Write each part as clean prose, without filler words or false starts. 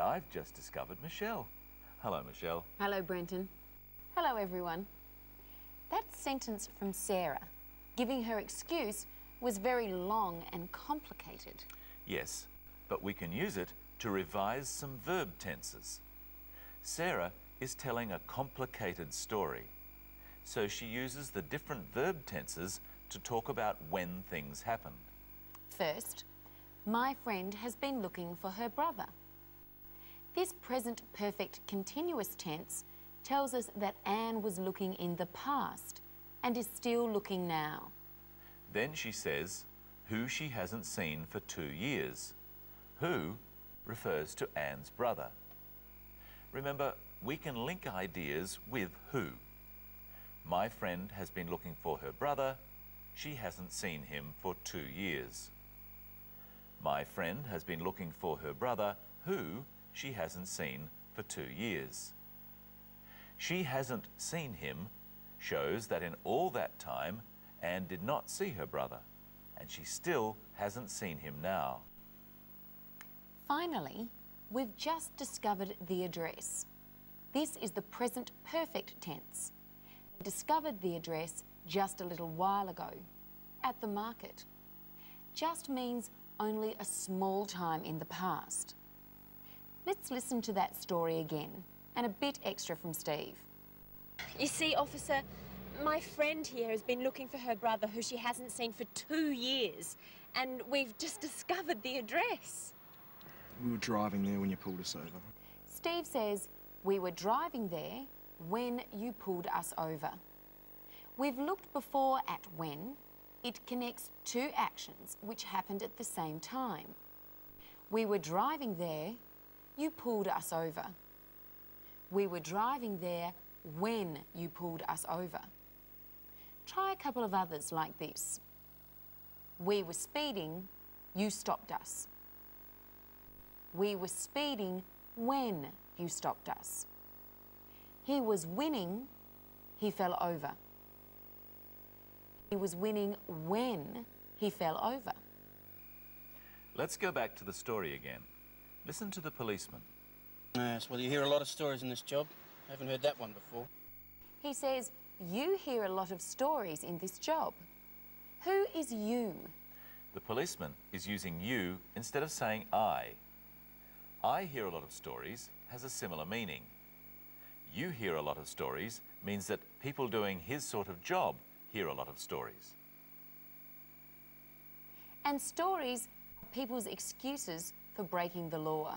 I've just discovered Michelle. Hello, Michelle. Hello, Brenton. Hello, everyone. That sentence from Sarah, giving her excuse, was very long and complicated. Yes, but we can use it to revise some verb tenses. Sarah is telling a complicated story, so she uses the different verb tenses to talk about when things happened. First, my friend has been looking for her brother. This present perfect continuous tense tells us that Anne was looking in the past and is still looking now. Then she says who she hasn't seen for 2 years. Who refers to Anne's brother. Remember, we can link ideas with who. My friend has been looking for her brother. She hasn't seen him for 2 years. My friend has been looking for her brother, who she hasn't seen for 2 years. She hasn't seen him shows that in all that time, Anne did not see her brother, and she still hasn't seen him now. Finally, we've just discovered the address. This is the present perfect tense. They discovered the address just a little while ago, at the market. Just means only a small time in the past. Let's listen to that story again, and a bit extra from Steve. You see, officer, my friend here has been looking for her brother who she hasn't seen for 2 years, and we've just discovered the address. We were driving there when you pulled us over. Steve says, we were driving there when you pulled us over. We've looked before at when. It connects two actions which happened at the same time. We were driving there, you pulled us over. We were driving there when you pulled us over. Try a couple of others like this. We were speeding, you stopped us. We were speeding when you stopped us. He was winning, he fell over. He was winning when he fell over. Let's go back to the story again. Listen to the policeman. Yes, well, you hear a lot of stories in this job. I haven't heard that one before. He says, you hear a lot of stories in this job. Who is you? The policeman is using you instead of saying I. I hear a lot of stories has a similar meaning. You hear a lot of stories means that people doing his sort of job hear a lot of stories. And stories are people's excuses for breaking the law.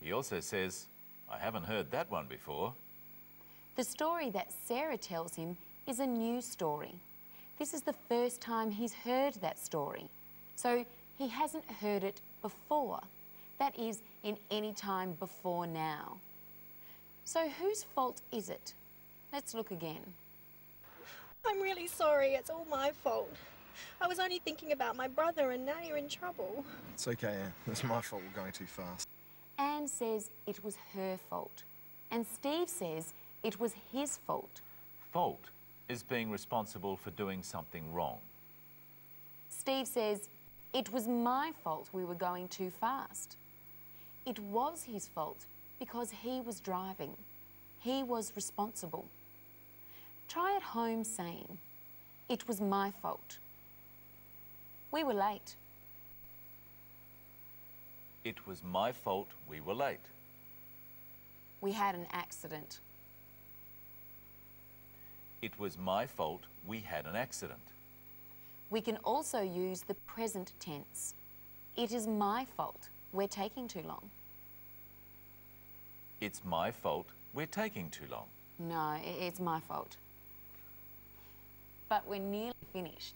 He also says, I haven't heard that one before. The story that Sarah tells him is a new story. This is the first time he's heard that story. So he hasn't heard it before. That is, in any time before now. So whose fault is it? Let's look again. I'm really sorry, it's all my fault. I was only thinking about my brother and now you're in trouble. It's okay, Anne. It's my fault we're going too fast. Anne says it was her fault. And Steve says it was his fault. Fault is being responsible for doing something wrong. Steve says it was my fault we were going too fast. It was his fault because he was driving. He was responsible. Try at home saying, it was my fault. We were late. It was my fault we were late. We had an accident. It was my fault we had an accident. We can also use the present tense. It is my fault we're taking too long. It's my fault we're taking too long. No, it's my fault. But we're nearly finished.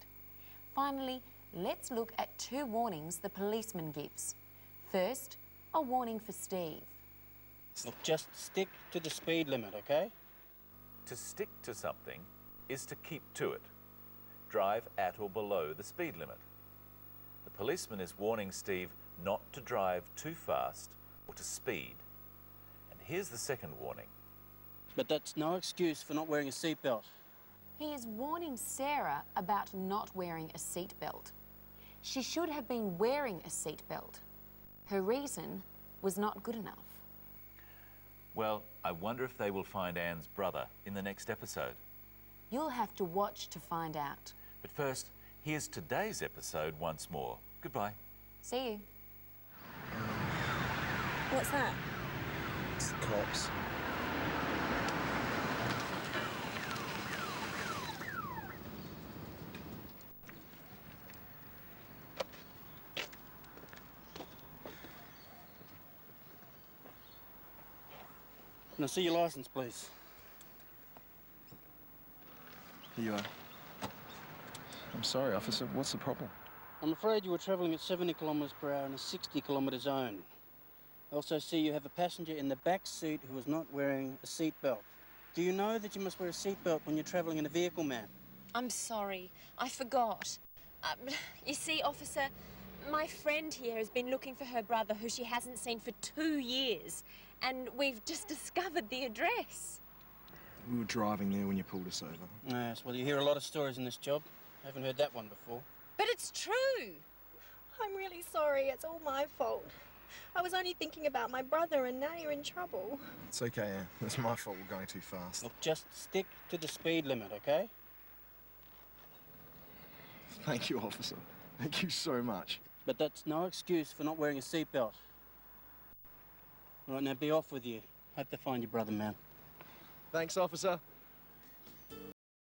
Finally, let's look at two warnings the policeman gives. First, a warning for Steve. Look, just stick to the speed limit, okay? To stick to something is to keep to it. Drive at or below the speed limit. The policeman is warning Steve not to drive too fast or to speed. And here's the second warning. But that's no excuse for not wearing a seatbelt. He is warning Sarah about not wearing a seatbelt. She should have been wearing a seatbelt. Her reason was not good enough. Well, I wonder if they will find Anne's brother in the next episode. You'll have to watch to find out. But first, here's today's episode once more. Goodbye. See you. What's that? It's the cops. Can I see your license, please? Here you are. I'm sorry, officer. What's the problem? I'm afraid you were travelling at 70 kilometres per hour in a 60-kilometre zone. I also see you have a passenger in the back seat who is not wearing a seatbelt. Do you know that you must wear a seatbelt when you're travelling in a vehicle, ma'am? I'm sorry, I forgot. You see, officer, my friend here has been looking for her brother who she hasn't seen for 2 years, and we've just discovered the address. We were driving there when you pulled us over. Yes, well, you hear a lot of stories in this job. I haven't heard that one before. But it's true. I'm really sorry, it's all my fault. I was only thinking about my brother and now you're in trouble. It's okay, Anne. It's my fault we're going too fast. Look, just stick to the speed limit, okay? Thank you, officer. Thank you so much. But that's no excuse for not wearing a seatbelt. All right, now be off with you. Hope to find your brother, man. Thanks, officer.